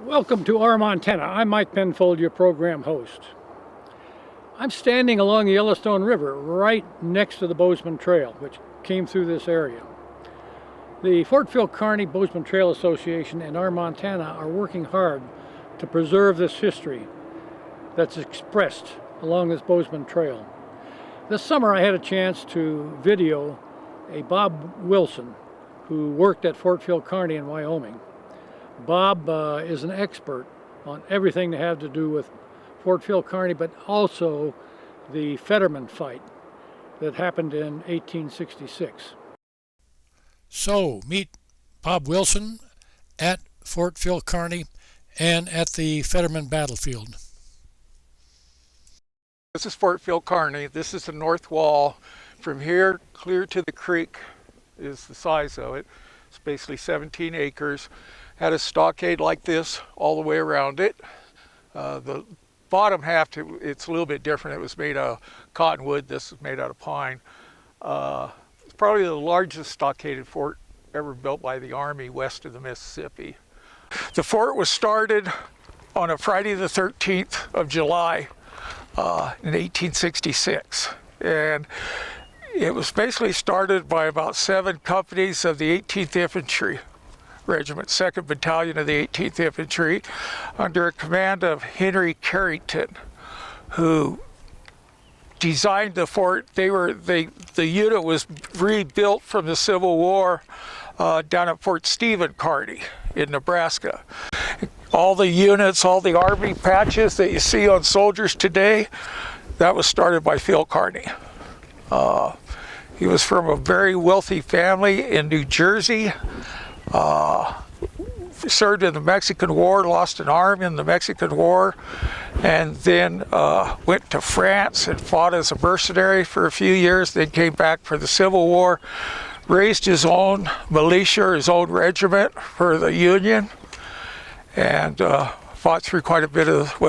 Welcome to our Montana. I'm Mike Penfold, your program host. I'm standing along the Yellowstone River right next to the Bozeman Trail, which came through this area. The Fort Phil Kearny Bozeman Trail Association and our Montana are working hard to preserve this history that's expressed along this Bozeman Trail. This summer I had a chance to video a Bob Wilson who worked at Fort Phil Kearny in Wyoming. Bob is an expert on everything that had to do with Fort Phil Kearny, but also the Fetterman fight that happened in 1866. So, meet Bob Wilson at Fort Phil Kearny and at the Fetterman battlefield. This is Fort Phil Kearny. This is the north wall. From here clear to the creek is the size of it. It's basically 17 acres. Had a stockade like this all the way around it. The bottom half, it's a little bit different. It was made out of cottonwood. This is made out of pine. It's probably the largest stockaded fort ever built by the Army west of the Mississippi. The fort was started on a Friday the 13th of July in 1866. And it was basically started by about 7 companies of the 18th Infantry Regiment, 2nd Battalion of the 18th Infantry, under a command of Henry Carrington, who designed the fort. The unit was rebuilt from the Civil War down at Fort Stephen Kearny in Nebraska. All the units, all the Army patches that you see on soldiers today, that was started by Phil Kearny. He was from a very wealthy family in New Jersey. Served in the Mexican War, lost an arm in the Mexican War, and then went to France and fought as a mercenary for a few years, then came back for the Civil War, raised his own militia, his own regiment for the Union, and fought through quite a bit of,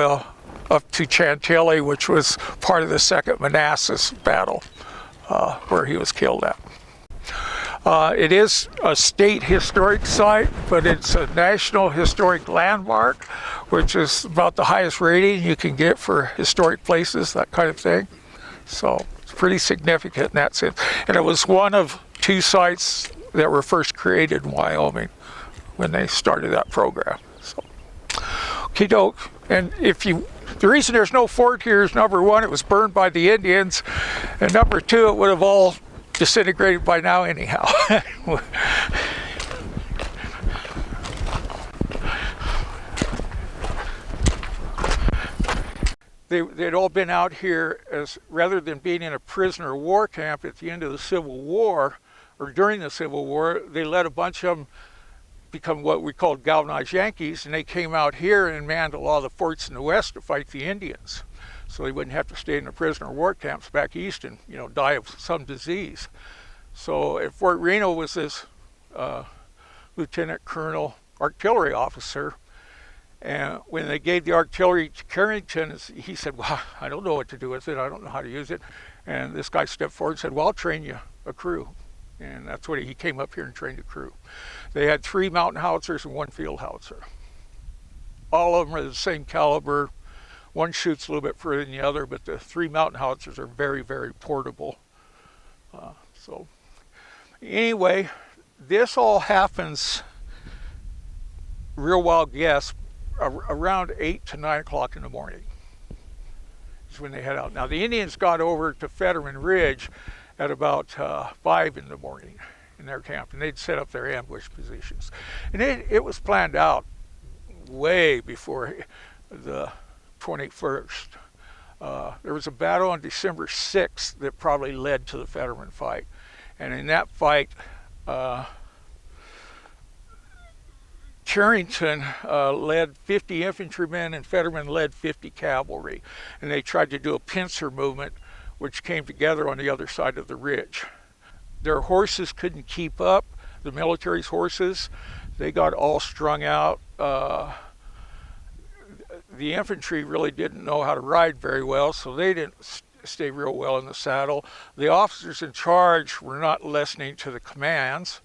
up to Chantilly, which was part of the Second Manassas battle, where he was killed at. It is a state historic site, but it's a National Historic Landmark, which is about the highest rating you can get for historic places, that kind of thing. So it's pretty significant in that sense. And it was one of 2 sites that were first created in Wyoming when they started that program. So, okie doke. And the reason there's no fort here is, number 1, it was burned by the Indians, and number 2, it would have all disintegrated by now anyhow. They'd all been out here as, rather than being in a prisoner of war camp at the end of the Civil War, or during the Civil War, they let a bunch of them become what we called galvanized Yankees, and they came out here and manned a lot of the forts in the West to fight the Indians. So they wouldn't have to stay in the prisoner of war camps back east and, die of some disease. So at Fort Reno was this lieutenant colonel artillery officer, and when they gave the artillery to Carrington, he said, "Well, I don't know what to do with it. I don't know how to use it." And this guy stepped forward and said, "Well, I'll train you a crew." And that's what he came up here and trained a crew. They had 3 mountain howitzers and 1 field howitzer. All of them are the same caliber. One shoots a little bit further than the other, but the 3 mountain howitzers are very, very portable. So anyway, this all happens, real wild guess, around 8 to 9 o'clock in the morning is when they head out. Now the Indians got over to Fetterman Ridge at about 5 in the morning in their camp, and they'd set up their ambush positions. And it was planned out way before the 21st. There was a battle on December 6th that probably led to the Fetterman fight. And in that fight, Carrington led 50 infantrymen and Fetterman led 50 cavalry. And they tried to do a pincer movement, which came together on the other side of the ridge. Their horses couldn't keep up, the military's horses. They got all strung out. The infantry really didn't know how to ride very well, so they didn't stay real well in the saddle. The officers in charge were not listening to the commands.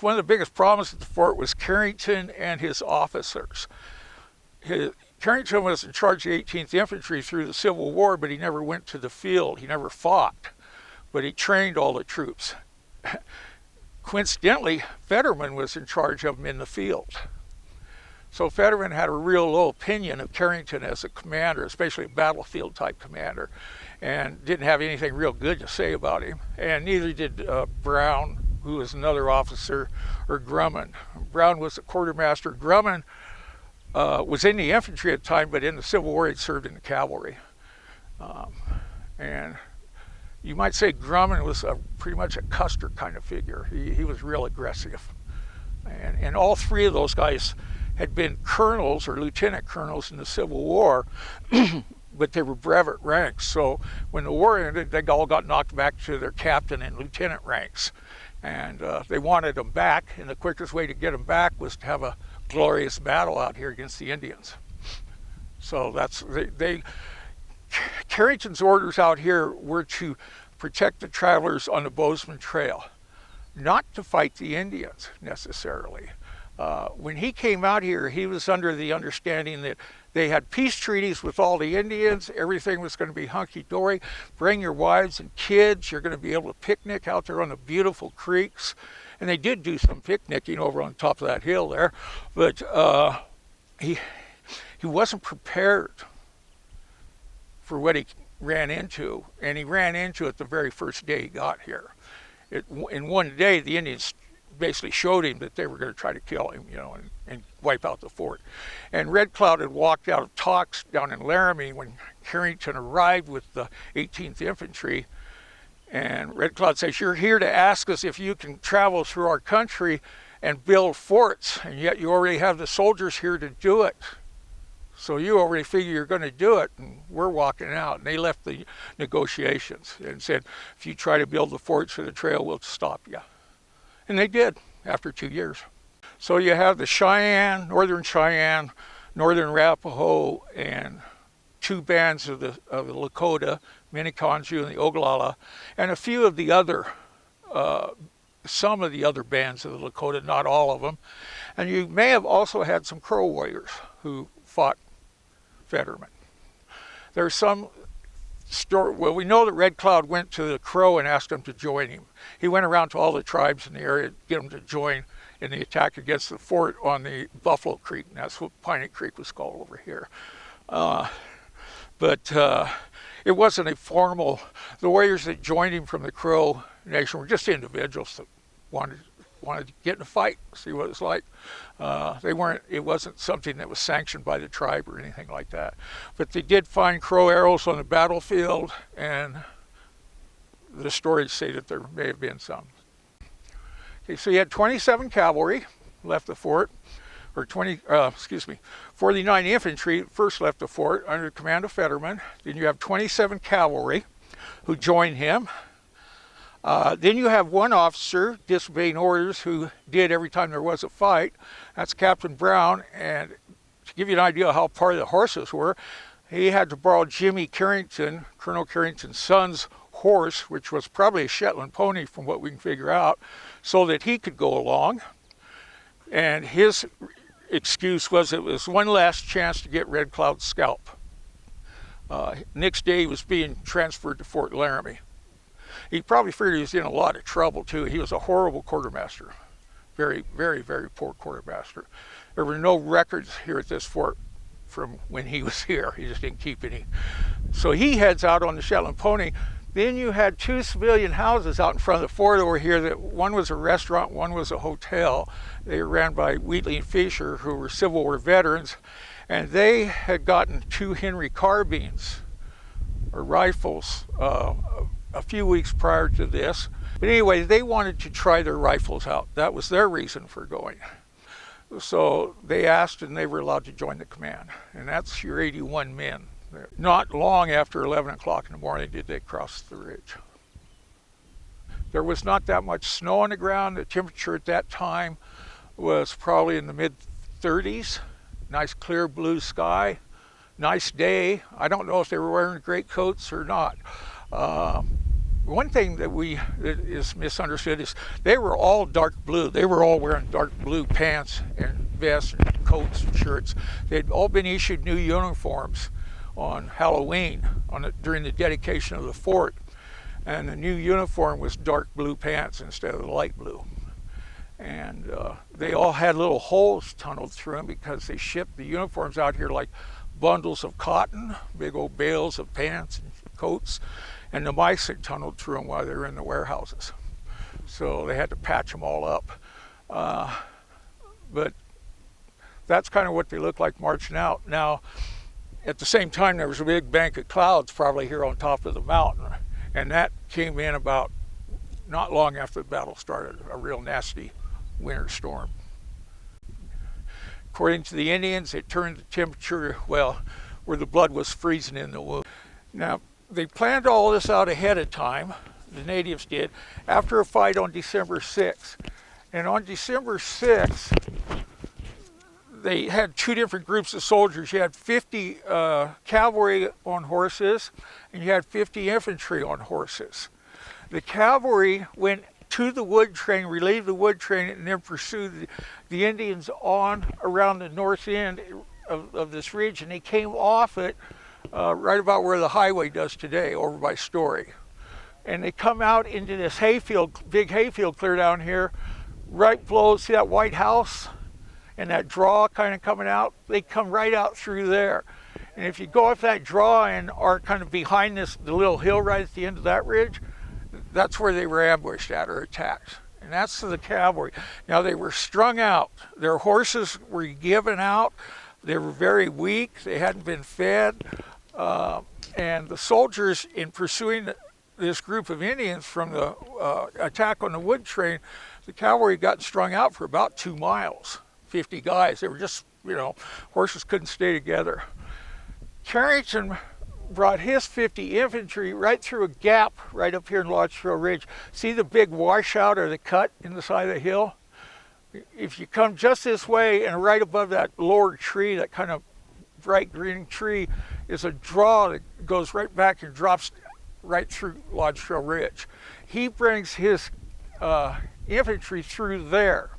one of the biggest problems at the fort was Carrington and his officers. Carrington was in charge of the 18th Infantry through the Civil War, but he never went to the field. He never fought, but he trained all the troops. Coincidentally, Fetterman was in charge of them in the field. So Fetterman had a real low opinion of Carrington as a commander, especially a battlefield type commander, and didn't have anything real good to say about him. And neither did Brown, who was another officer, or Grumman. Brown was a quartermaster. Grumman was in the infantry at the time, but in the Civil War he'd served in the cavalry. And you might say Grumman was pretty much a Custer kind of figure. He was real aggressive. And all three of those guys had been colonels or lieutenant colonels in the Civil War, but they were brevet ranks. So when the war ended, they all got knocked back to their captain and lieutenant ranks. And they wanted them back, and the quickest way to get them back was to have a glorious battle out here against the Indians. So Carrington's orders out here were to protect the travelers on the Bozeman Trail, not to fight the Indians necessarily. When he came out here, he was under the understanding that they had peace treaties with all the Indians. Everything was going to be hunky-dory. Bring your wives and kids. You're going to be able to picnic out there on the beautiful creeks. And they did do some picnicking over on top of that hill there. But he wasn't prepared for what he ran into. And he ran into it the very first day he got here. In one day, the Indians basically showed him that they were going to try to kill him, and wipe out the fort. And Red Cloud had walked out of talks down in Laramie when Carrington arrived with the 18th Infantry. And Red Cloud says, "You're here to ask us if you can travel through our country and build forts, and yet you already have the soldiers here to do it. So you already figure you're going to do it, and we're walking out." And they left the negotiations and said, "If you try to build the forts for the trail, we'll stop you." And they did after 2 years. So you have the Cheyenne, Northern Arapaho, and two bands of the Lakota, Minneconjou and the Oglala, and a few of the other, some of the other bands of the Lakota, not all of them. And you may have also had some Crow warriors who fought Fetterman. There's some story. Well, we know that Red Cloud went to the Crow and asked them to join him. He went around to all the tribes in the area to get them to join in the attack against the fort on the Buffalo Creek. And that's what Piney Creek was called over here. But it wasn't a formal. The warriors that joined him from the Crow Nation were just individuals that wanted to get in a fight, see what it's like. It wasn't something that was sanctioned by the tribe or anything like that. But they did find Crow arrows on the battlefield, and the stories say that there may have been some. Okay, so you had 27 cavalry left the fort, or 49 infantry first left the fort under the command of Fetterman. Then you have 27 cavalry who joined him. Then you have one officer disobeying orders who did every time there was a fight. That's Captain Brown. And to give you an idea of how part of the horses were, he had to borrow Jimmy Carrington, Colonel Carrington's son's horse, which was probably a Shetland pony from what we can figure out, so that he could go along. And his excuse was it was one last chance to get Red Cloud's scalp. Next day he was being transferred to Fort Laramie. He probably figured he was in a lot of trouble too. He was a horrible quartermaster. Very, very, very poor quartermaster. There were no records here at this fort from when he was here. He just didn't keep any. So he heads out on the Shetland pony. Then you had two civilian houses out in front of the fort over here. That one was a restaurant, one was a hotel. They were ran by Wheatley and Fisher, who were Civil War veterans, and they had gotten 2 Henry carbines or rifles a few weeks prior to this. But anyway, they wanted to try their rifles out. That was their reason for going. So they asked, and they were allowed to join the command. And that's your 81 men. Not long after 11 o'clock in the morning did they cross the ridge. There was not that much snow on the ground. The temperature at that time was probably in the mid-30s. Nice clear blue sky. Nice day. I don't know if they were wearing great coats or not. one thing that is misunderstood is they were all dark blue. They were all wearing dark blue pants and vests and coats and shirts. They'd all been issued new uniforms on Halloween during the dedication of the fort. And the new uniform was dark blue pants instead of the light blue. And they all had little holes tunneled through them because they shipped the uniforms out here like bundles of cotton, big old bales of pants and coats, and the mice had tunneled through them while they were in the warehouses. So they had to patch them all up. But that's kind of what they look like marching out. Now, at the same time, there was a big bank of clouds probably here on top of the mountain, and that came in about not long after the battle started, a real nasty winter storm. According to the Indians, it turned the temperature, well, where the blood was freezing in the wound. Now, they planned all this out ahead of time, the natives did, after a fight on December 6th. And on December 6th, they had two different groups of soldiers. You had 50 cavalry on horses, and you had 50 infantry on horses. The cavalry went to the wood train, relieved the wood train, and then pursued the Indians on around the north end of this ridge, and they came off it right about where the highway does today, over by Story. And they come out into this hayfield, big hayfield clear down here, right below, see that white house and that draw kind of coming out? They come right out through there. And if you go up that draw and are kind of behind the little hill right at the end of that ridge, that's where they were ambushed at or attacked. And that's the cavalry. Now they were strung out. Their horses were given out. They were very weak. They hadn't been fed. And the soldiers, in pursuing this group of Indians from the attack on the wood train, the cavalry got strung out for about 2 miles, 50 guys. They were just, horses couldn't stay together. Carrington brought his 50 infantry right through a gap right up here in Lodge Trail Ridge. See the big washout or the cut in the side of the hill? If you come just this way and right above that lower tree, that kind of bright green tree, is a draw that goes right back and drops right through Lodge Trail Ridge. He brings his infantry through there.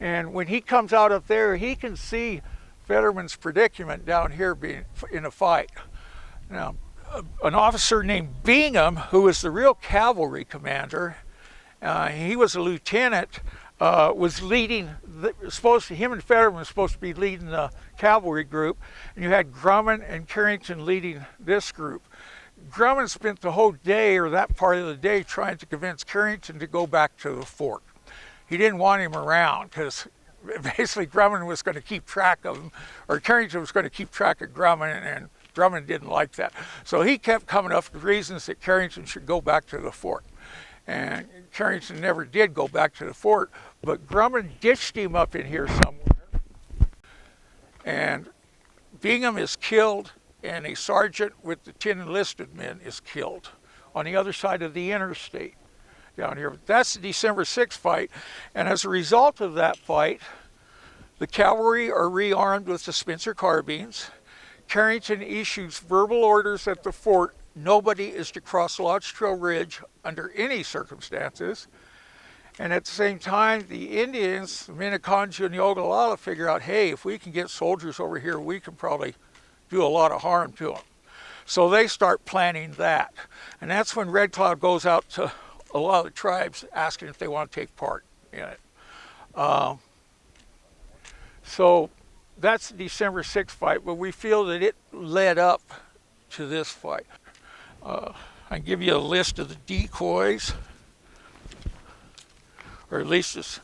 And when he comes out up there, he can see Fetterman's predicament down here being in a fight. Now, an officer named Bingham, who was the real cavalry commander, he was a lieutenant, was leading, him and Fetterman were supposed to be leading the cavalry group, and you had Grumman and Carrington leading this group. Grumman spent the whole day, or that part of the day, trying to convince Carrington to go back to the fort. He didn't want him around because basically Grumman was going to keep track of him, or Carrington was going to keep track of Grumman, and Grumman didn't like that. So he kept coming up with reasons that Carrington should go back to the fort. And Carrington never did go back to the fort, but Grumman ditched him up in here somewhere. And Bingham is killed, and a sergeant with the 10 enlisted men is killed on the other side of the interstate down here. That's the December 6th fight, and as a result of that fight, the cavalry are rearmed with the Spencer carbines. Carrington issues verbal orders at the fort: nobody is to cross Lodge Trail Ridge under any circumstances. And at the same time, the Indians, the Minneconjou and the Ogallala, figure out, hey, if we can get soldiers over here, we can probably do a lot of harm to them. So they start planning that. And that's when Red Cloud goes out to a lot of the tribes asking if they want to take part in it. So that's the December 6th fight, but we feel that it led up to this fight. I give you a list of the decoys, or at least this.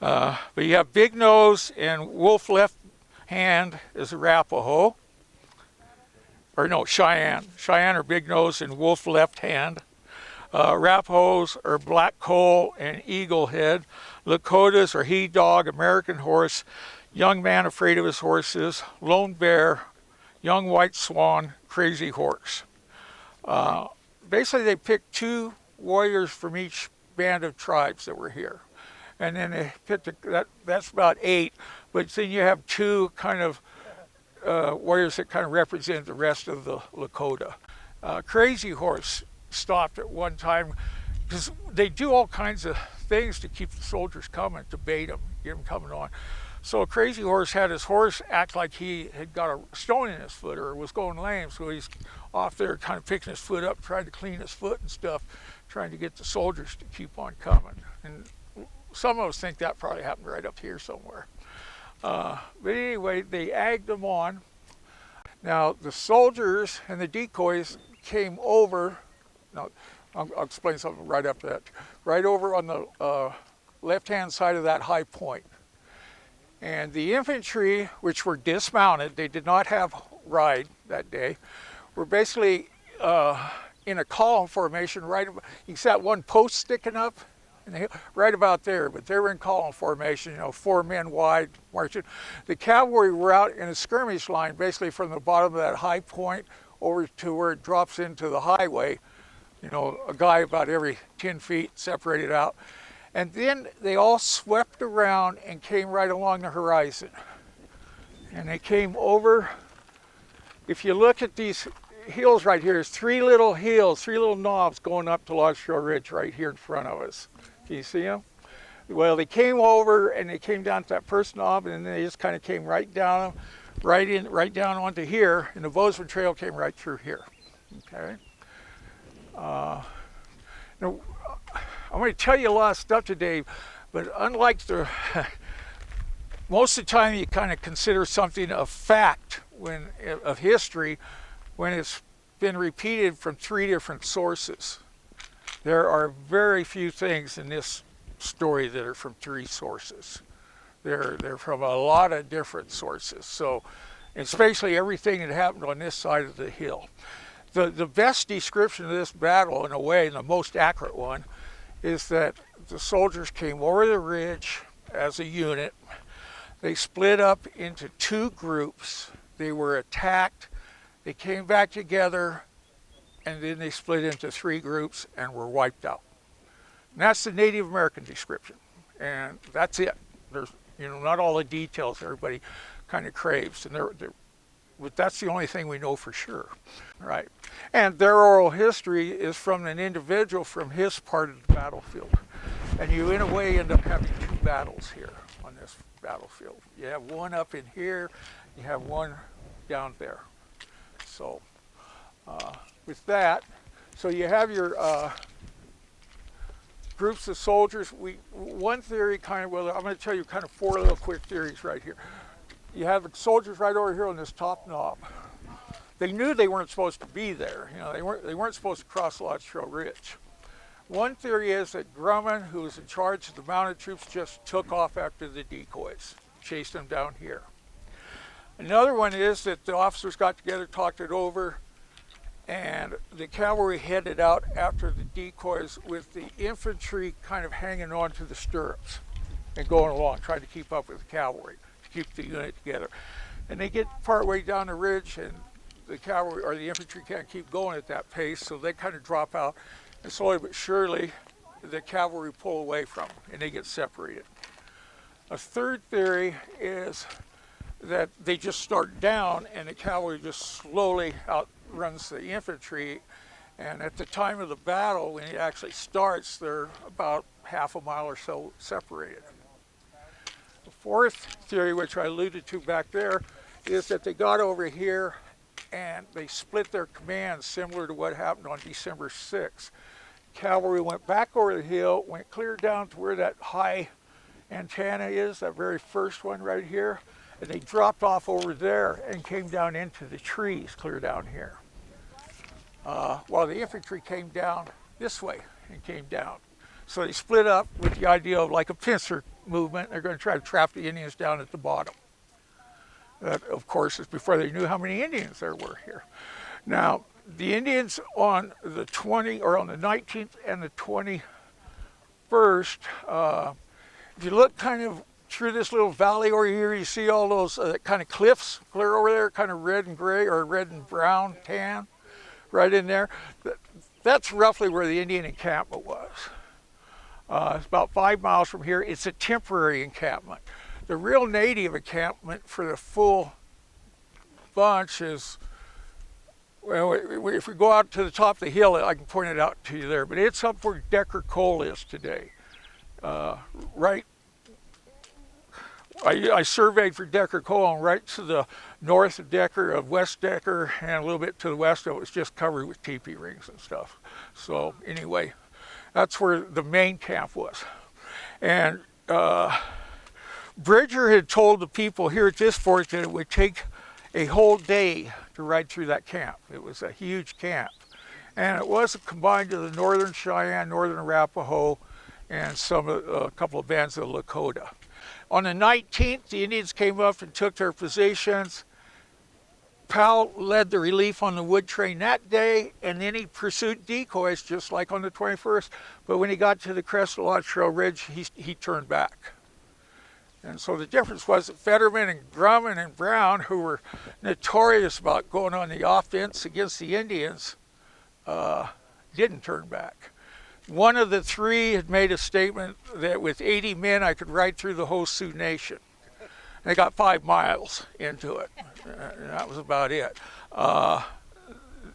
But you have Big Nose and Wolf Left Hand is Arapaho. Or no, Cheyenne. Cheyenne are Big Nose and Wolf Left Hand. Arapahoes are Black Coal and Eagle Head. Lakotas are He Dog, American Horse, Young Man Afraid of His Horses, Lone Bear, Young White Swan, Crazy Horse. Basically, they picked 2 warriors from each band of tribes that were here. And then they picked, that's about 8, but then you have 2 kind of warriors that kind of represent the rest of the Lakota. Crazy Horse stopped at one time because they do all kinds of things to keep the soldiers coming, to bait them, get them coming on. So Crazy Horse had his horse act like he had got a stone in his foot or was going lame, so he's off there kind of picking his foot up, trying to clean his foot and stuff, trying to get the soldiers to keep on coming. And some of us think that probably happened right up here somewhere. But anyway, they egged them on. Now the soldiers and the decoys came over. Now I'll explain something right after that. Right over on the left-hand side of that high point. And the infantry, which were dismounted, they did not have ride that day, were basically in a column formation right about, you can see that one post sticking up in the hill, right about there, but they were in column formation, 4 men wide marching. The cavalry were out in a skirmish line, basically from the bottom of that high point over to where it drops into the highway, a guy about every 10 feet separated out. And then they all swept around and came right along the horizon. And they came over, if you look at these hills right here, there's 3 little hills, 3 little knobs going up to Lodge Trail Ridge right here in front of us. Can you see them? Well, they came over and they came down to that first knob, and then they just kind of came right down, right down onto here, and the Bozeman Trail came right through here. Okay. Now, I'm going to tell you a lot of stuff today, but unlike most of the time you kind of consider something a fact of history when it's been repeated from 3 different sources. There are very few things in this story that are from 3 sources. They're from a lot of different sources. So, especially everything that happened on this side of the hill. The best description of this battle, in a way, and the most accurate one, is that the soldiers came over the ridge as a unit. They split up into 2 groups. They were attacked. They came back together, and then they split into 3 groups and were wiped out. And that's the Native American description, and that's it. There's, not all the details everybody kind of craves, and but that's the only thing we know for sure, right? And their oral history is from an individual from his part of the battlefield. And you, in a way, end up having 2 battles here on this battlefield. You have one up in here, you have one down there. So, with that, so you have your groups of soldiers. One theory I'm going to tell you kind of 4 little quick theories right here. You have the soldiers right over here on this top knob. They knew they weren't supposed to be there. They weren't supposed to cross Lodge Trail Ridge. One theory is that Grumman, who was in charge of the mounted troops, just took off after the decoys, chased them down here. Another one is that the officers got together, talked it over, and the cavalry headed out after the decoys with the infantry kind of hanging on to the stirrups and going along, trying to keep up with the cavalry, to keep the unit together. And they get partway down the ridge, and the cavalry or the infantry can't keep going at that pace, so they kind of drop out, and slowly but surely the cavalry pull away from them and they get separated. A third theory is that they just start down and the cavalry just slowly outruns the infantry, and at the time of the battle, when it actually starts, they're about half a mile or so separated. The fourth theory, which I alluded to back there, is that they got over here and they split their commands, similar to what happened on December 6th. Cavalry went back over the hill, went clear down to where that high antenna is, that very first one right here, and they dropped off over there and came down into the trees clear down here. While the infantry came down this way and came down. So they split up with the idea of like a pincer movement. They're going to try to trap the Indians down at the bottom. That, of course, is before they knew how many Indians there were here. Now, the Indians on the 19th and the 21st, if you look kind of through this little valley over here, you see all those kind of cliffs clear over there, kind of red and gray or red and brown, tan, right in there. That's roughly where the Indian encampment was. It's about 5 miles from here. It's a temporary encampment. The real native encampment for the full bunch is Well, if we go out to the top of the hill, I can point it out to you there, but it's up where Decker Coal is today. Right, I surveyed for Decker Coal, and right to the north of Decker, of West Decker, and a little bit to the west, it was just covered with teepee rings and stuff. So anyway, that's where the main camp was. And Bridger had told the people here at this fort that it would take a whole day to ride through that camp. It was a huge camp. And it was combined to the Northern Cheyenne, Northern Arapaho, and a couple of bands of Lakota. On the 19th, the Indians came up and took their positions. Powell led the relief on the wood train that day, and then he pursued decoys just like on the 21st. But when he got to the crest of Lodge Trail Ridge, he turned back. And so the difference was that Fetterman and Grumman and Brown, who were notorious about going on the offense against the Indians, didn't turn back. One of the three had made a statement that with 80 men, I could ride through the whole Sioux Nation. They got 5 miles into it, and that was about it.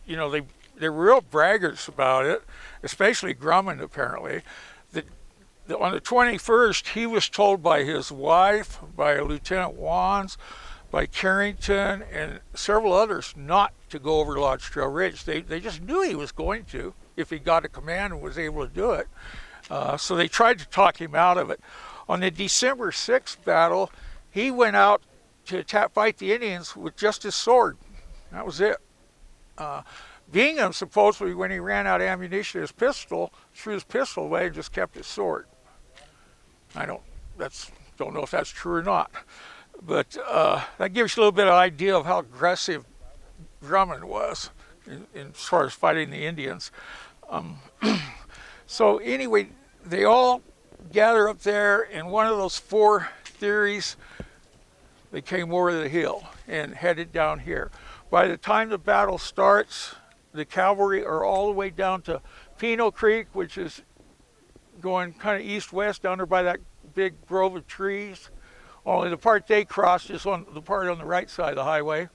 You know, they were real braggarts about it, especially Grumman, apparently. On the 21st, he was told by his wife, by Lieutenant Wands, by Carrington, and several others not to go over Lodge Trail Ridge. They just knew he was going to if he got a command and was able to do it. So they tried to talk him out of it. On the December 6th battle, he went out to fight the Indians with just his sword. That was it. Bingham supposedly, when he ran out of ammunition, his pistol, threw his pistol away and just kept his sword. I don't know if that's true or not, but that gives you a little bit of idea of how aggressive Grumman was as far as fighting the Indians. So anyway, they all gather up there, and one of those 4 theories, they came over the hill and headed down here. By the time the battle starts, the cavalry are all the way down to Pino Creek, which is going kind of east-west down there by that big grove of trees. Only the part they crossed is on the part on the right side of the highway.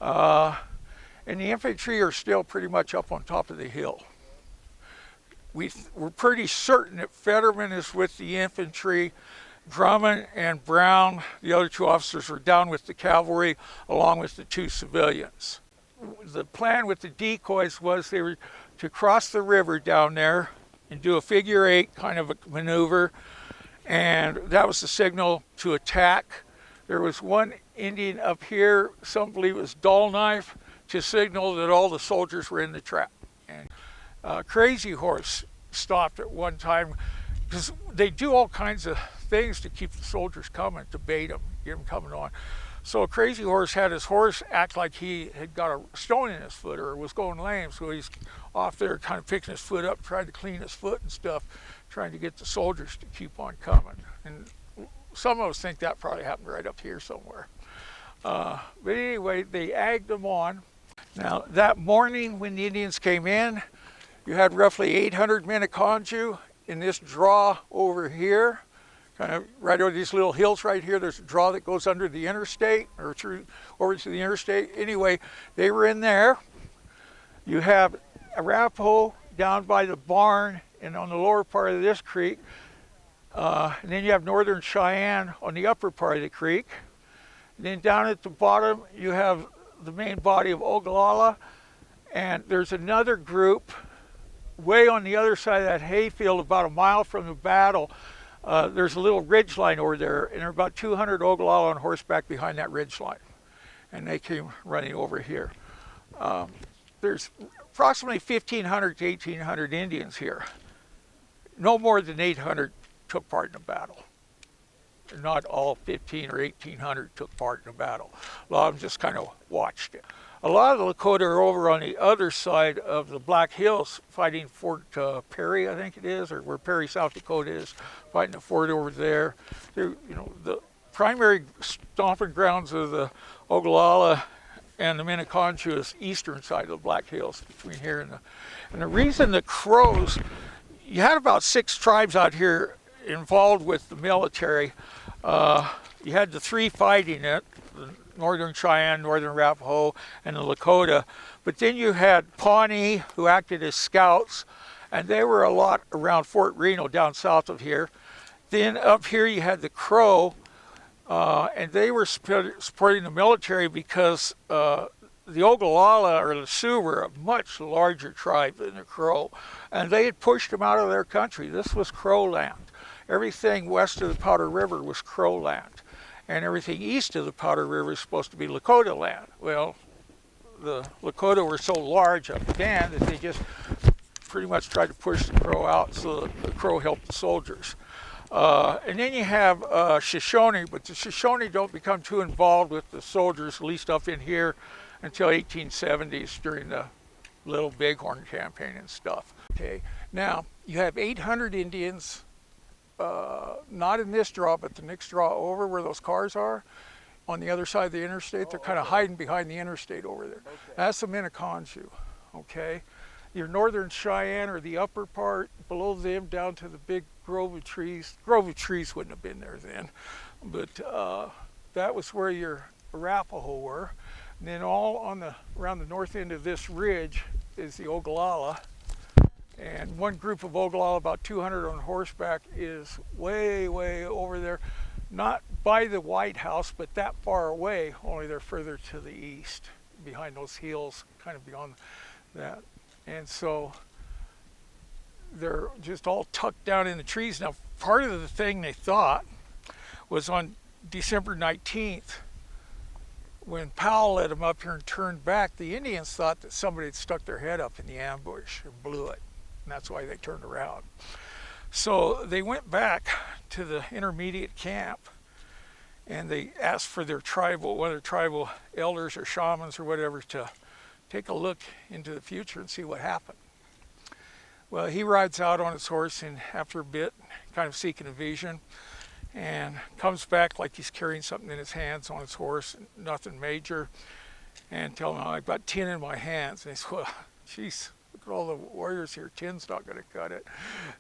And the infantry are still pretty much up on top of the hill. We're pretty certain that Fetterman is with the infantry. Drummond and Brown, the other 2 officers, were down with the cavalry along with the 2 civilians. The plan with the decoys was they were to cross the river down there and do a figure 8 kind of a maneuver, and that was the signal to attack. There was one Indian up here, some believe it was Dull Knife, to signal that all the soldiers were in the trap. And Crazy Horse stopped at one time, because they do all kinds of things to keep the soldiers coming, to bait them, get them coming on. So Crazy Horse had his horse act like he had got a stone in his foot or was going lame, so he's off there kind of picking his foot up, trying to clean his foot and stuff, trying to get the soldiers to keep on coming. And some of us think that probably happened right up here somewhere. But anyway, they egged them on. Now, that morning when the Indians came in, you had roughly 800 men of Conju in this draw over here, kind of right over these little hills right here. There's a draw that goes under the interstate or through over to the interstate. Anyway, they were in there. You have Arapaho down by the barn and on the lower part of this creek. And then you have Northern Cheyenne on the upper part of the creek. And then down at the bottom, you have the main body of Ogallala. And there's another group way on the other side of that hayfield, about a mile from the battle. There's a little ridge line over there, and there are about 200 Ogallala on horseback behind that ridge line. And they came running over here. There's approximately 1,500 to 1,800 Indians here. No more than 800 took part in the battle. Not all 1,500 or 1,800 took part in the battle. A lot of them just kind of watched it. A lot of the Lakota are over on the other side of the Black Hills fighting Fort Perry, I think it is, or where Perry, South Dakota is, fighting the fort over there. They're, you know, the primary stomping grounds of the Ogallala and the Minneconjou is eastern side of the Black Hills, between here and the reason the Crows, you had about 6 tribes out here involved with the military. You had the 3 fighting it, the Northern Cheyenne, Northern Arapaho, and the Lakota. But then you had Pawnee, who acted as scouts, and they were a lot around Fort Reno, down south of here. Then up here you had the Crow, and they were supporting the military because the Ogallala or the Sioux were a much larger tribe than the Crow, and they had pushed them out of their country. This was Crow land. Everything west of the Powder River was Crow land, and everything east of the Powder River is supposed to be Lakota land. Well, the Lakota were so large up then that they just pretty much tried to push the Crow out, so the Crow helped the soldiers. And then you have Shoshone, but the Shoshone don't become too involved with the soldiers, at least up in here, until 1870s during the Little Bighorn campaign and stuff. Okay, now you have 800 Indians, not in this draw, but the next draw over where those cars are, on the other side of the interstate. They're kind of hiding behind the interstate over there. Okay. That's the Minneconjou, okay? Your Northern Cheyenne are the upper part, below them down to the big grove of trees. Grove of trees wouldn't have been there then, but that was where your Arapaho were. And then all on around the north end of this ridge is the Ogallala. And one group of Ogallala, about 200 on horseback, is way, way over there. Not by the White House, but that far away, only they're further to the east, behind those hills, kind of beyond that. And so they're just all tucked down in the trees. Now, part of the thing they thought was on December 19th, when Powell led them up here and turned back, the Indians thought that somebody had stuck their head up in the ambush and blew it. And that's why they turned around. So they went back to the intermediate camp and they asked for their tribal, whether tribal elders or shamans or whatever, to take a look into the future and see what happened. Well, he rides out on his horse and after a bit, kind of seeking a vision, and comes back like he's carrying something in his hands on his horse, nothing major, and tell him, I've got 10 in my hands. And he said, well, geez, look at all the warriors here, 10's not gonna cut it.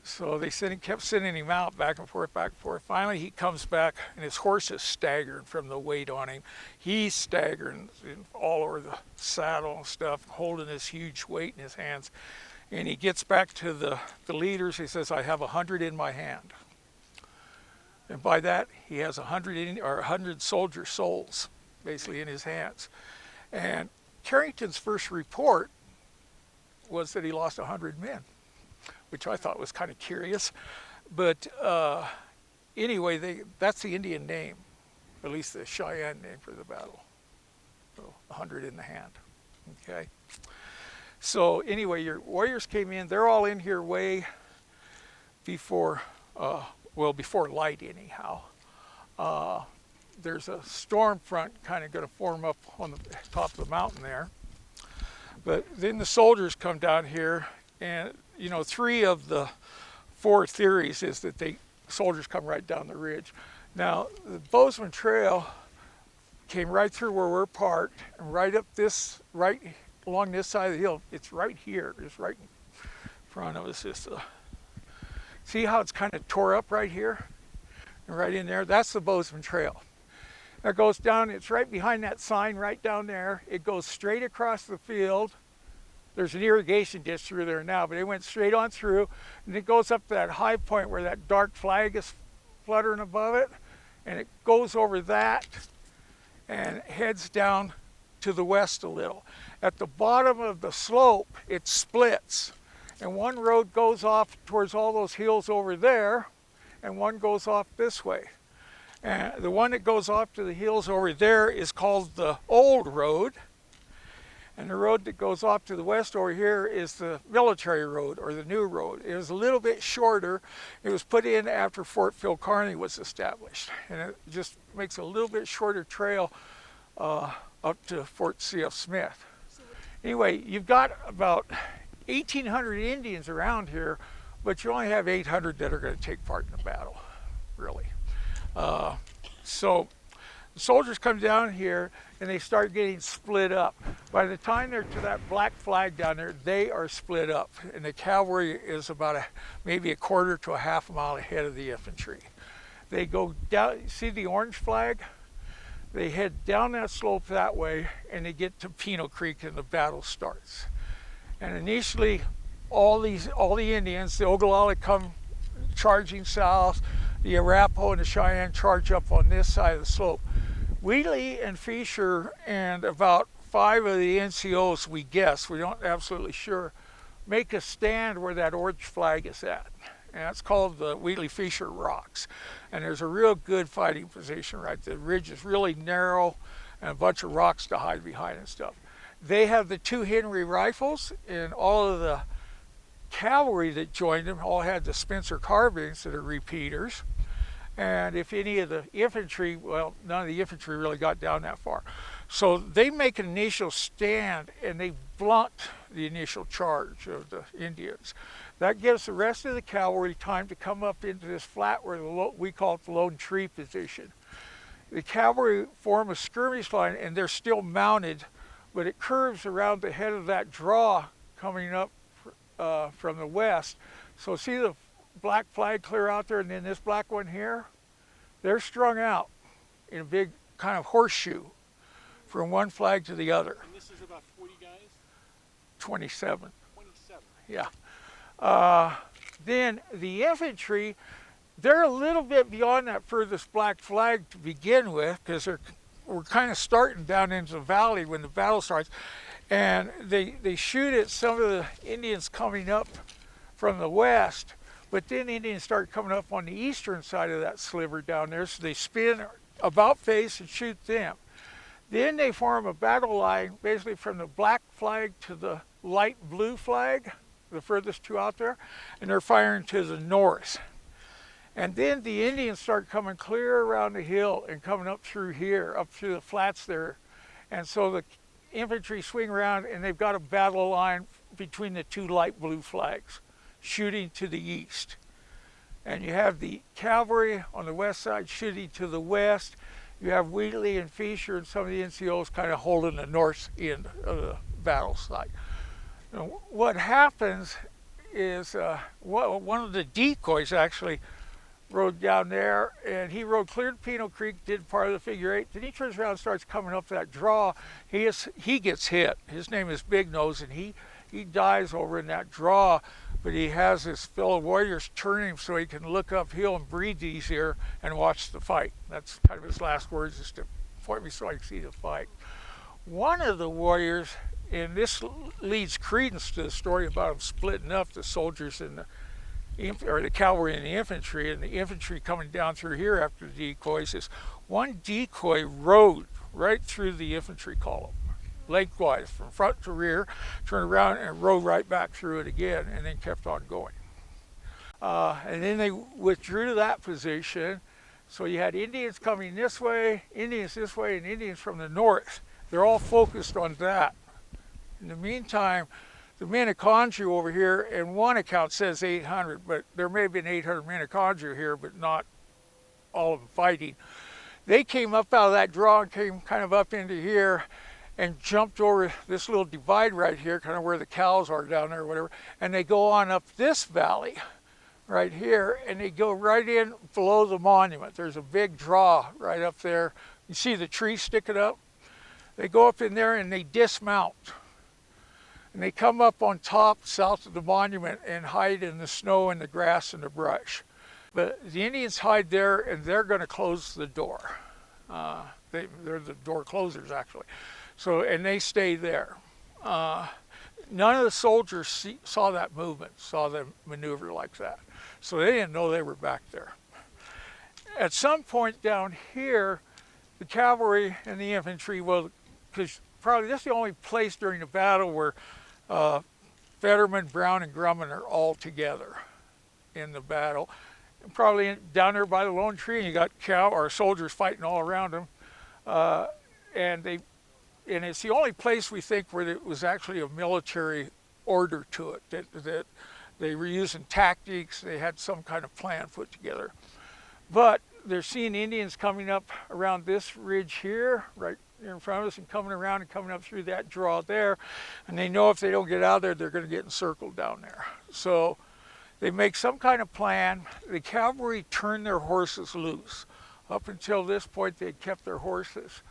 So they kept sending him out back and forth, back and forth. Finally, he comes back and his horse is staggering from the weight on him. He's staggering all over the saddle and stuff, holding this huge weight in his hands. And he gets back to the leaders. He says, I have 100 in my hand. And by that, he has 100 soldier souls, basically, in his hands. And Carrington's first report was that he lost 100 men, which I thought was kind of curious. But anyway, that's the Indian name, at least the Cheyenne name for the battle. So 100 in the hand, okay? So anyway, your warriors came in. They're all in here way before, before light anyhow. There's a storm front kind of going to form up on the top of the mountain there. But then the soldiers come down here, and 3 of the 4 theories is that soldiers come right down the ridge. Now, the Bozeman Trail came right through where we're parked, and right along this side of the hill. It's right here. It's right in front of us. See how it's kind of tore up right here? And right in there, that's the Bozeman Trail. It goes down, it's right behind that sign right down there. It goes straight across the field. There's an irrigation ditch through there now, but it went straight on through, and it goes up to that high point where that dark flag is fluttering above it, and it goes over that and heads down to the west a little. At the bottom of the slope, it splits, and one road goes off towards all those hills over there, and one goes off this way. And the one that goes off to the hills over there is called the old road, and the road that goes off to the west over here is the military road, or the new road. It was a little bit shorter. It was put in after Fort Phil Kearny was established, and it just makes a little bit shorter trail up to Fort C.F. Smith. Anyway, you've got about 1,800 Indians around here, but you only have 800 that are going to take part in the battle, really. So the soldiers come down here and they start getting split up. By the time they're to that black flag down there, they are split up, and the cavalry is about maybe a quarter to a half a mile ahead of the infantry. They go down, see the orange flag? They head down that slope that way, and they get to Pinot Creek, and the battle starts. And initially, all the Indians, the Ogallala come charging south, the Arapaho and the Cheyenne charge up on this side of the slope. Wheatley and Fisher and about 5 of the NCOs, we guess, we don't absolutely sure, make a stand where that orange flag is at. And that's called the Wheatley-Fisher Rocks. And there's a real good fighting position right there. The ridge is really narrow and a bunch of rocks to hide behind and stuff. They have the 2 Henry rifles, and all of the cavalry that joined them all had the Spencer carbines that are repeaters. And if any of the infantry, well, none of the infantry really got down that far. So they make an initial stand, and they blunt the initial charge of the Indians. That gives the rest of the cavalry time to come up into this flat where we call it the Lone Tree position. The cavalry form a skirmish line, and they're still mounted, but it curves around the head of that draw coming up from the west. So see the black flag clear out there, and then this black one here? They're strung out in a big kind of horseshoe from one flag to the other. And this is about 40 guys? 27. 27. Yeah. Then the infantry, they're a little bit beyond that furthest black flag to begin with, because we're kind of starting down into the valley when the battle starts. And they shoot at some of the Indians coming up from the west, but then Indians start coming up on the eastern side of that sliver down there, so they spin about face and shoot them. Then they form a battle line basically from the black flag to the light blue flag, the furthest 2 out there, and they're firing to the north. And then the Indians start coming clear around the hill and coming up through here, up through the flats there. And so the infantry swing around, and they've got a battle line between the 2 light blue flags, shooting to the east. And you have the cavalry on the west side shooting to the west. You have Wheatley and Fisher and some of the NCOs kind of holding the north end of the battle site. Now, what happens is one of the decoys actually rode down there, and he rode clear to Pinot Creek, did part of the figure 8. Then he turns around and starts coming up that draw. He gets hit. His name is Big Nose, and he dies over in that draw, but he has his fellow warriors turn him so he can look uphill and breathe easier and watch the fight. That's kind of his last words, is to point me so I can see the fight. One of the warriors, and this leads credence to the story about them splitting up, the soldiers and the cavalry and the infantry coming down through here after the decoys, is one decoy rode right through the infantry column, lengthwise from front to rear, turned around and rode right back through it again, and then kept on going. And then they withdrew to that position. So you had Indians coming this way, Indians this way, and Indians from the north. They're all focused on that. In the meantime, the Minneconjou over here, and one account says 800, but there may have been 800 Minneconjou here, but not all of them fighting. They came up out of that draw and came kind of up into here and jumped over this little divide right here, kind of where the cows are down there or whatever, and they go on up this valley right here, and they go right in below the monument. There's a big draw right up there. You see the tree sticking up? They go up in there and they dismount. And they come up on top south of the monument and hide in the snow and the grass and the brush. But the Indians hide there, and they're going to close the door. They're the door closers, actually. So, and they stay there. None of the soldiers saw that movement, saw them maneuver like that. So they didn't know they were back there. At some point down here, the cavalry and the infantry, well, because probably this is the only place during the battle where Fetterman, Brown, and Grumman are all together in the battle. And probably down there by the Lone Tree, and you got soldiers fighting all around them. And it's the only place we think where it was actually a military order to it, that they were using tactics, they had some kind of plan put together. But they're seeing Indians coming up around this ridge here, right in front of us, and coming around and coming up through that draw there. And they know if they don't get out of there, they're going to get encircled down there. So they make some kind of plan. The cavalry turn their horses loose Up until this point, they'd kept their horses.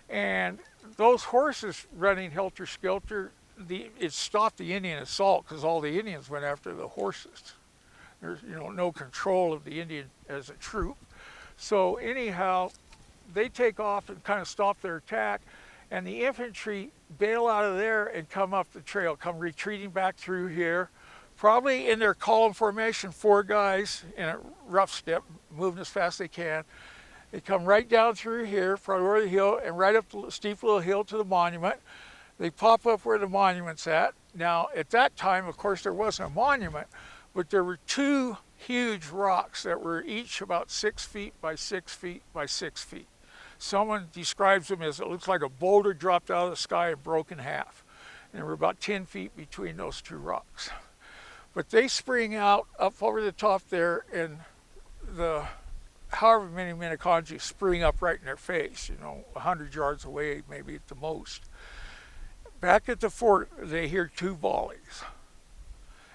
And those horses running helter-skelter, it stopped the Indian assault because all the Indians went after the horses. There's no control of the Indian as a troop. So anyhow, they take off and kind of stop their attack, and the infantry bail out of there and come up the trail, come retreating back through here, probably in their column formation, 4 guys in a rough step, moving as fast as they can. They come right down through here, front over the hill, and right up the steep little hill to the monument. They pop up where the monument's at. Now, at that time, of course, there wasn't a monument, but there were 2 huge rocks that were each about 6 feet by 6 feet by 6 feet. Someone describes them as it looks like a boulder dropped out of the sky and broke in half. And there were about 10 feet between those 2 rocks. But they spring out up over the top there, and however many Minneconjous spring up right in their face, 100 yards away, maybe at the most. Back at the fort, they hear 2 volleys.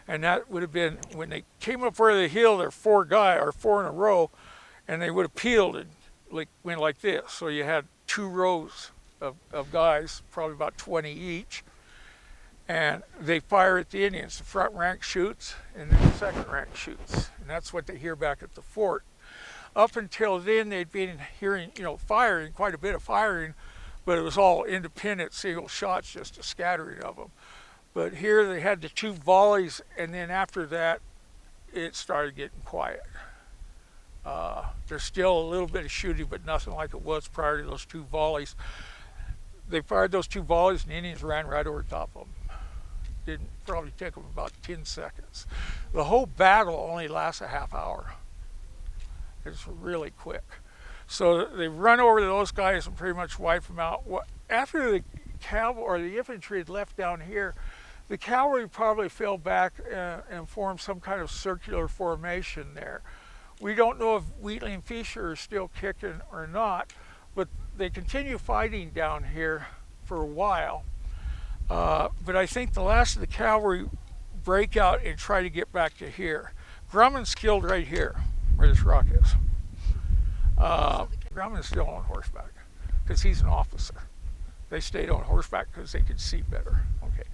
And that would have been, when they came up over the hill, there were 4 in a row, and they would have peeled and went like this. So you had 2 rows of guys, probably about 20 each, and they fire at the Indians. The front rank shoots, and then the second rank shoots. And that's what they hear back at the fort. Up until then, they'd been hearing, firing, quite a bit of firing, but it was all independent single shots, just a scattering of them. But here they had the 2 volleys, and then after that, it started getting quiet. There's still a little bit of shooting, but nothing like it was prior to those 2 volleys. They fired those 2 volleys, and the Indians ran right over top of them. Didn't probably take them about 10 seconds. The whole battle only lasts a half hour. It's really quick. So they run over to those guys and pretty much wipe them out. After the cavalry or the infantry had left down here, the cavalry probably fell back and formed some kind of circular formation there. We don't know if Wheatley and Fisher are still kicking or not, but they continue fighting down here for a while. But I think the last of the cavalry break out and try to get back to here. Grumman's killed right here, where this rock is. Grumman's still on horseback because he's an officer. They stayed on horseback because they could see better. Okay,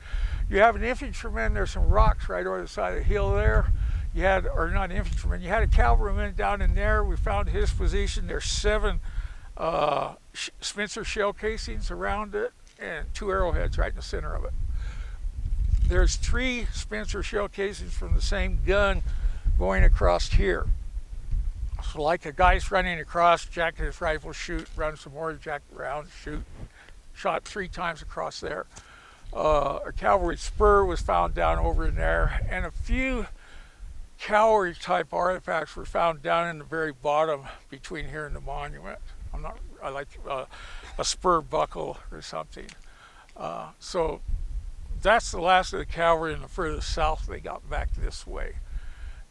you have an infantryman. There's some rocks right over the side of the hill there. You had, or not an infantryman, you had a cavalryman down in there. We found his position. There's 7 Spencer shell casings around it and 2 arrowheads right in the center of it. There's 3 Spencer shell casings from the same gun going across here. So like a guy's running across, jacking his rifle, shoot, run some more, jack around, shoot. Shot 3 times across there. A cavalry spur was found down over in there, and a few cavalry type artifacts were found down in the very bottom between here and the monument. I like a spur buckle or something. So that's the last of the cavalry, and the further south they got back this way.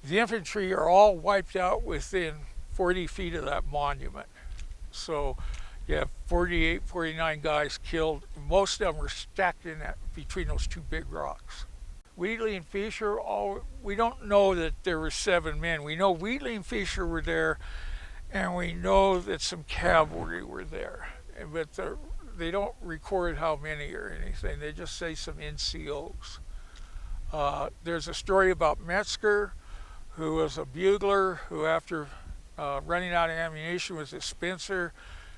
The infantry are all wiped out within 40 feet of that monument. So you have 48, 49 guys killed. Most of them were stacked in that between those 2 big rocks. Wheatley and Fisher, we don't know that there were 7 men. We know Wheatley and Fisher were there, and we know that some cavalry were there. But they don't record how many or anything. They just say some NCOs. There's a story about Metzger, who was a bugler, who after running out of ammunition with his Spencer,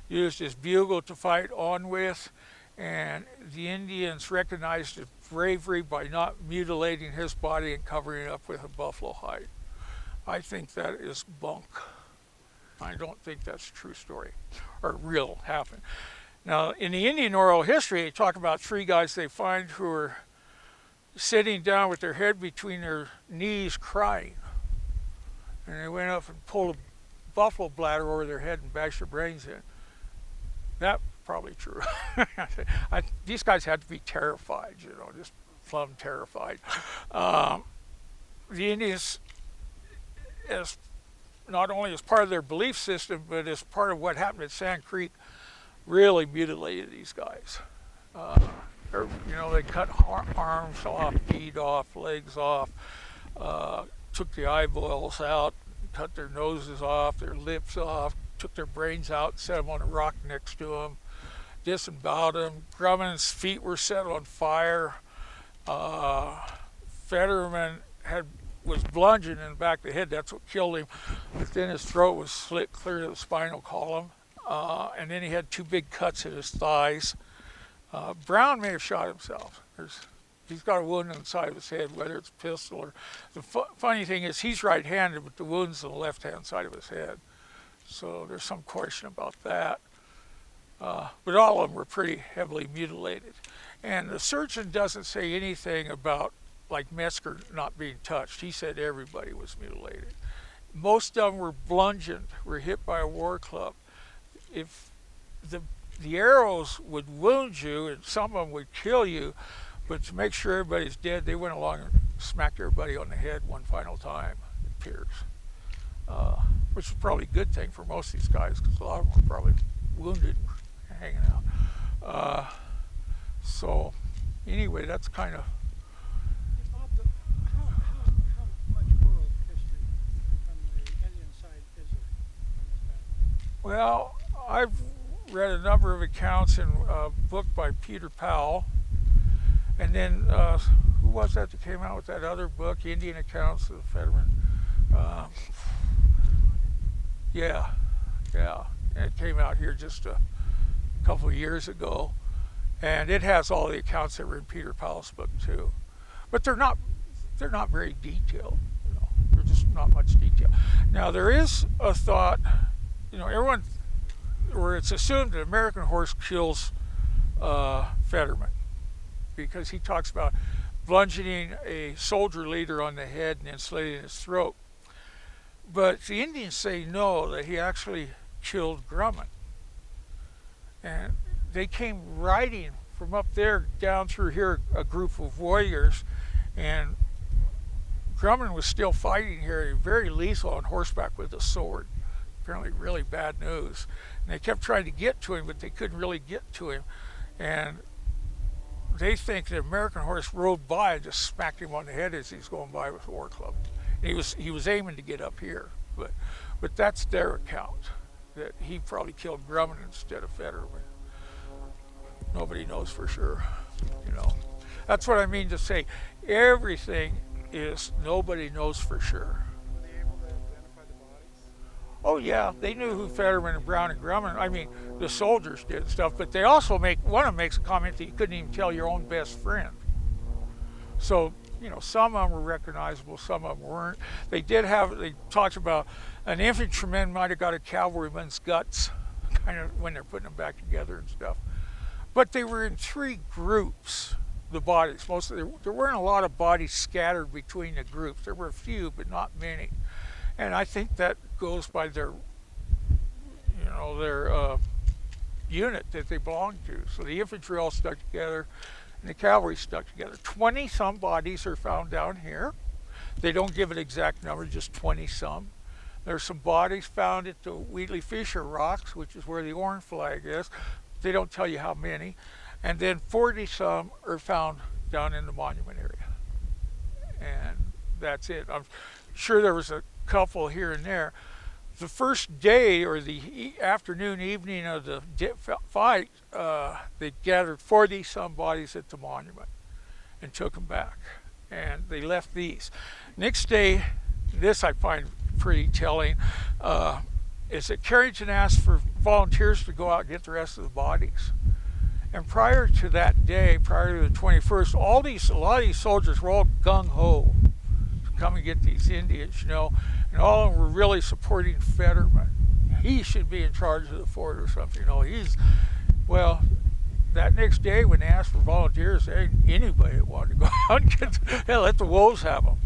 used his bugle to fight on with, and the Indians recognized his bravery by not mutilating his body and covering it up with a buffalo hide. I think that is bunk. I don't think that's a true story or real happened. Now, in the Indian oral history, they talk about 3 guys they find who are sitting down with their head between their knees crying. And they went up and pulled a buffalo bladder over their head and bashed their brains in. That's probably true. These guys had to be terrified, just plumb terrified. The Indians, as not only as part of their belief system, but as part of what happened at Sand Creek, really mutilated these guys. They cut arms off, feet off, legs off, took the eyeballs out, cut their noses off, their lips off, took their brains out, set them on a rock next to them, disemboweled them. Grumman's feet were set on fire. Fetterman was bludgeoned in the back of the head. That's what killed him. But then his throat was slit clear to the spinal column. And then he had 2 big cuts in his thighs. Brown may have shot himself. He's got a wound on the side of his head, whether it's a pistol or... The funny thing is he's right-handed, but the wound's on the left-hand side of his head. So there's some question about that. But all of them were pretty heavily mutilated. And the surgeon doesn't say anything about, like, Metzger not being touched. He said everybody was mutilated. Most of them were bludgeoned, were hit by a war club. If the arrows would wound you, and some of them would kill you, but to make sure everybody's dead, they went along and smacked everybody on the head one final time, it appears. Which is probably a good thing for most of these guys, because a lot of them were probably wounded and hanging out. So, anyway, that's kind of... Bob, how much oral history from the Indian side is there on this battle? Well, I've read a number of accounts in a book by Peter Powell. And then, who was that came out with that other book, Indian Accounts of Fetterman? Yeah. And it came out here just a couple of years ago. And it has all the accounts that were in Peter Powell's book too. But they're not very detailed. There's just not much detail. Now there is a thought, everyone, where it's assumed that American horse kills Fetterman, because he talks about bludgeoning a soldier leader on the head and then slitting his throat. But the Indians say no, that he actually killed Grumman. And they came riding from up there down through here, a group of warriors, and Grumman was still fighting here, very lethal on horseback with a sword. Apparently really bad news. And they kept trying to get to him, but they couldn't really get to him. And they think the American horse rode by and just smacked him on the head as he was going by with a war club. And he was aiming to get up here, but that's their account, that he probably killed Grumman instead of Fetterman. Nobody knows for sure, That's what I mean to say. Everything is nobody knows for sure. Were they able to identify the bodies? Oh yeah, they knew who Fetterman and Brown and Grumman. I mean, the soldiers did stuff, but they also one of them makes a comment that you couldn't even tell your own best friend. So, some of them were recognizable, some of them weren't. They talked about an infantryman might have got a cavalryman's guts, kind of when they're putting them back together and stuff. But they were in 3 groups, the bodies. There weren't a lot of bodies scattered between the groups. There were a few, but not many. And I think that goes by their unit that they belonged to. So the infantry all stuck together, and the cavalry stuck together. 20-some bodies are found down here. They don't give an exact number, just 20-some. There's some bodies found at the Wheatley Fisher Rocks, which is where the orange flag is. They don't tell you how many. And then 40-some are found down in the monument area. And that's it. I'm sure there was a couple here and there. The first day, or the afternoon, evening of the fight, they gathered 40-some bodies at the monument and took them back. And they left these. Next day, this I find pretty telling, is that Carrington asked for volunteers to go out and get the rest of the bodies. And prior to that day, prior to the 21st, a lot of these soldiers were all gung-ho to come and get these Indians, and all of them were really supporting Fetterman. He should be in charge of the fort or something. Well, that next day when they asked for volunteers, there ain't anybody that wanted to go out and let the wolves have them,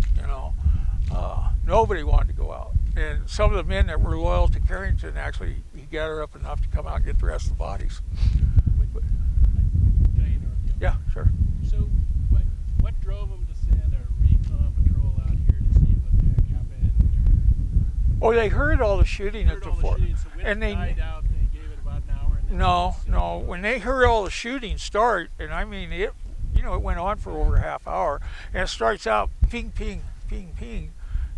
Nobody wanted to go out. And some of the men that were loyal to Carrington, actually, he gathered up enough to come out and get the rest of the bodies. Can I interrupt you? Yeah, sure. So, what drove them to send a recon patrol out here to see what the heck happened? Oh, they heard all the shooting at the fort. So when And it they died out, they gave it about an hour. And then No. When they heard all the shooting start, and I mean it, it went on for over a half hour, and it starts out ping, ping, ping, ping.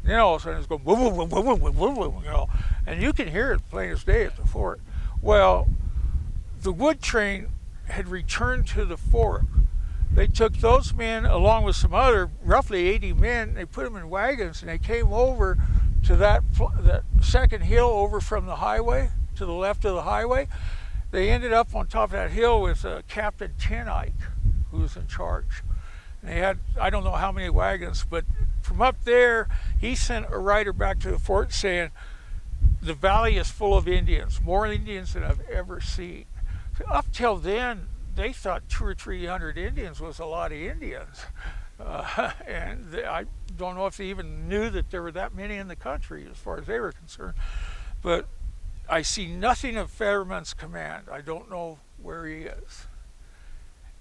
And then all of a sudden it's going boom, boom, boom, boom, boom, boom, boom, boom, you know, and you can hear it plain as day at the fort. Well, the wood train had returned to the fort. They took those men along with some other, roughly 80 men, they put them in wagons and they came over to that second hill over from the highway, to the left of the highway. They ended up on top of that hill with Captain Kearny, who was in charge. And they had, I don't know how many wagons, but from up there, he sent a rider back to the fort saying, the valley is full of Indians, more Indians than I've ever seen. So up till then, they thought 200 or 300 Indians was a lot of Indians. I don't know if they even knew that there were that many in the country as far as they were concerned. But I see nothing of Fetterman's command. I don't know where he is.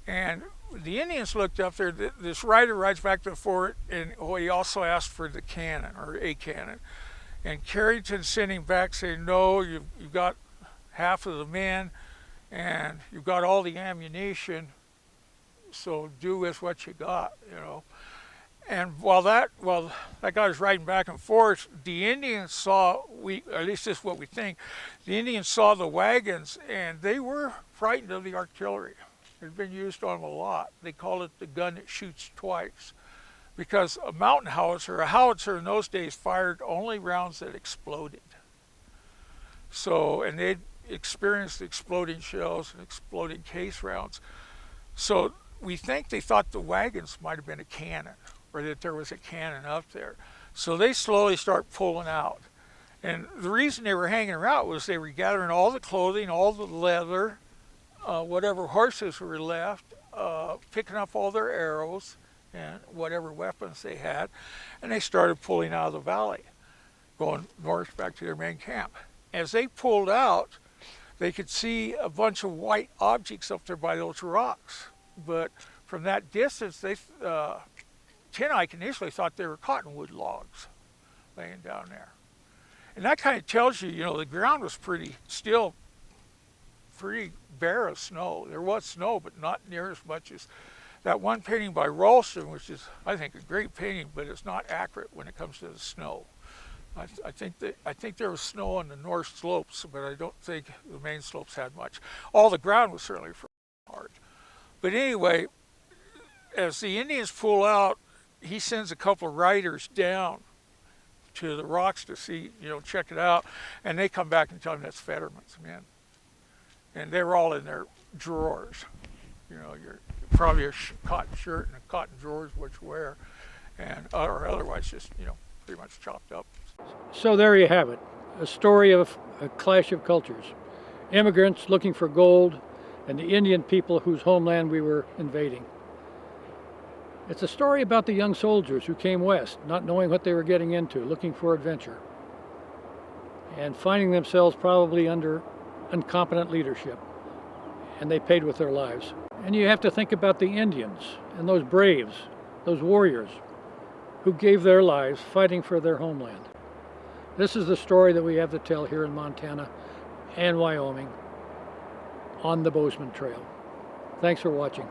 And the Indians looked up there. This rider rides back to the fort, and he also asked for the cannon, or a cannon. And Carrington sent him back saying, no, you've got half of the men, and you've got all the ammunition, so do with what you got, you know. And while that guy was riding back and forth, the Indians saw, or at least this is what we think, the Indians saw the wagons, and they were frightened of the artillery. It had been used on them a lot. They called it the gun that shoots twice, because a mountain howitzer, a howitzer in those days fired only rounds that exploded. So, and they'd experienced exploding shells and exploding case rounds. So we think they thought the wagons might have been a cannon, or that there was a cannon up there. So they slowly start pulling out. And the reason they were hanging around was they were gathering all the clothing, all the leather, whatever horses were left, picking up all their arrows and whatever weapons they had, and they started pulling out of the valley, going north back to their main camp. As they pulled out, they could see a bunch of white objects up there by those rocks. But from that distance, Kearny initially thought they were cottonwood logs laying down there. And that kind of tells you, you know, the ground was still pretty bare of snow. There was snow, but not near as much as that one painting by Ralston, which is, I think, a great painting, but it's not accurate when it comes to the snow. I think there was snow on the north slopes, but I don't think the main slopes had much. All the ground was certainly hard. But anyway, as the Indians pull out, he sends a couple of riders down to the rocks to see, you know, check it out, and they come back and tell him that's Fetterman's men. And they were all in their drawers. You know, you're probably a cotton shirt and a cotton drawers, what you wear, and or otherwise just, you know, pretty much chopped up. So there you have it, a story of a clash of cultures. Immigrants looking for gold and the Indian people whose homeland we were invading. It's a story about the young soldiers who came west, not knowing what they were getting into, looking for adventure, and finding themselves probably under incompetent leadership, and they paid with their lives. And you have to think about the Indians and those braves, those warriors who gave their lives fighting for their homeland. This is the story that we have to tell here in Montana and Wyoming on the Bozeman Trail. Thanks for watching.